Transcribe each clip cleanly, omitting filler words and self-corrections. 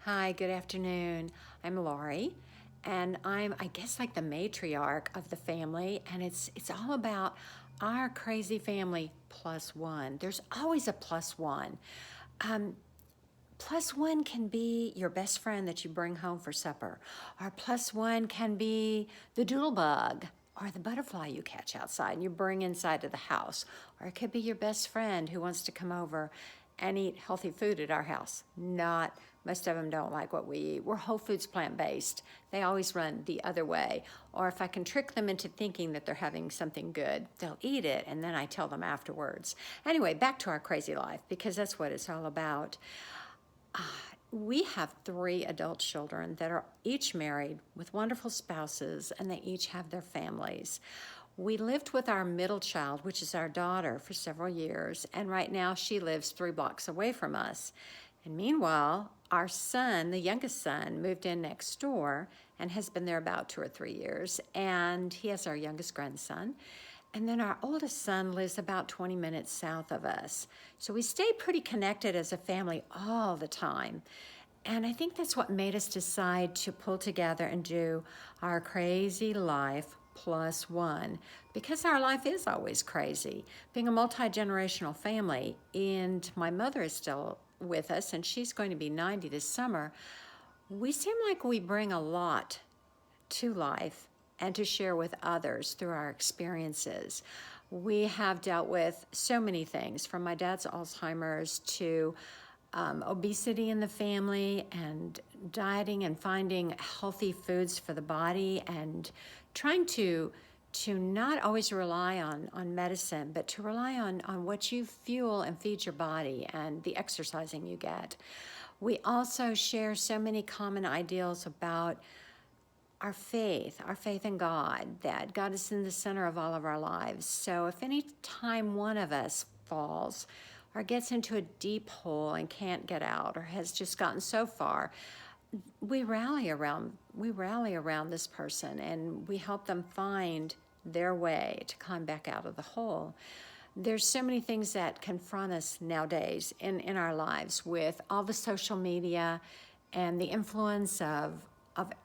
Hi, good afternoon. I'm Laurie, and I'm, I guess, like the matriarch of the family, and it's all about our crazy family plus one. There's always a plus one. Um, Plus one can be your best friend that you bring home for supper, or plus one can be the doodle bug or the butterfly you catch outside and you bring inside of the house, or it could be your best friend who wants to come over and eat healthy food at our house. Not most of them don't like what we eat. We're Whole Foods plant-based. They always run the other way. Or if I can trick them into thinking that they're having something good, they'll eat it, and then I tell them afterwards. Anyway, back to our crazy life, because that's what it's all about. We have 3 adult children that are each married with wonderful spouses, and they each have their families. We lived with our middle child, which is our daughter, for several years, and right now she lives 3 blocks away from us. And meanwhile, our son, the youngest son, moved in next door and has been there about 2 or 3 years, and he has our youngest grandson. And then our oldest son lives about 20 minutes south of us. So we stay pretty connected as a family all the time. And I think that's what made us decide to pull together and do our crazy life plus one, because our life is always crazy. Being a multi-generational family, and my mother is still with us, and she's going to be 90 this summer, we seem like we bring a lot to life and to share with others through our experiences. We have dealt with so many things, from my dad's Alzheimer's to obesity in the family, and dieting and finding healthy foods for the body, and trying to not always rely on medicine, but to rely on what you fuel and feed your body and the exercising you get. We also share so many common ideals about our faith in God, that God is in the center of all of our lives. So if any time one of us falls or gets into a deep hole and can't get out, or has just gotten so far, we rally around this person, and we help them find their way to climb back out of the hole. There's so many things that confront us nowadays in our lives, with all the social media and the influence of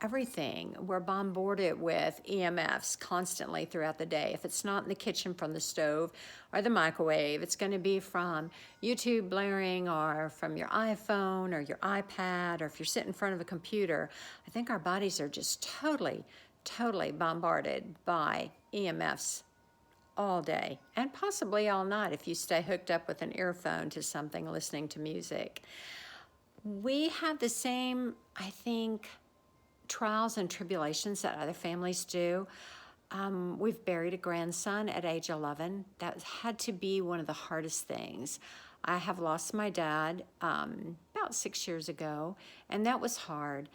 everything. We're bombarded with EMFs constantly throughout the day. If it's not in the kitchen from the stove or the microwave, it's going to be from YouTube blaring, or from your iPhone or your iPad, or if you're sitting in front of a computer. I think our bodies are just totally bombarded by EMFs all day, and possibly all night if you stay hooked up with an earphone to something, listening to music. We have the same, I think, trials and tribulations that other families do. We've buried a grandson at age 11. That had to be one of the hardest things. I have lost my dad about 6 years ago, and that was hard.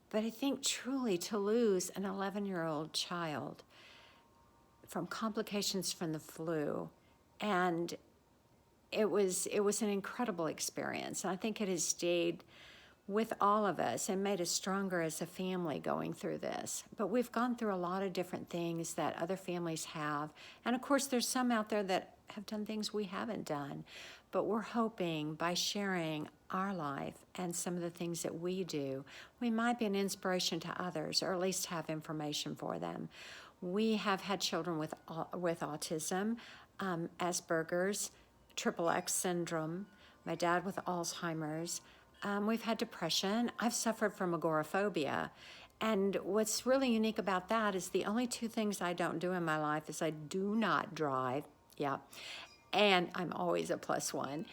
But I think truly to lose an 11-year-old child from complications from the flu, and it was an incredible experience. And I think it has stayed with all of us and made us stronger as a family going through this. But we've gone through a lot of different things that other families have. And of course, there's some out there that have done things we haven't done. But we're hoping by sharing our life and some of the things that we do, we might be an inspiration to others, or at least have information for them. We have had children with autism, Asperger's, triple X syndrome, my dad with Alzheimer's. We've had depression. I've suffered from agoraphobia. And what's really unique about that is the only 2 things I don't do in my life is I do not drive. Yeah. And I'm always a plus one.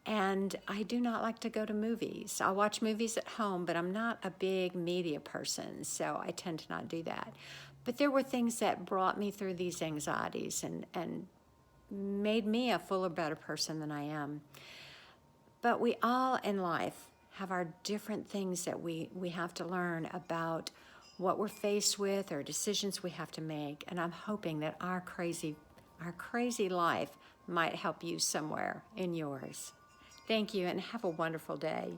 And I do not like to go to movies. I'll watch movies at home, but I'm not a big media person, so I tend to not do that. But there were things that brought me through these anxieties and made me a fuller, better person than I am. But we all in life have our different things that we have to learn about what we're faced with, or decisions we have to make. And I'm hoping that our crazy life might help you somewhere in yours. Thank you, and have a wonderful day.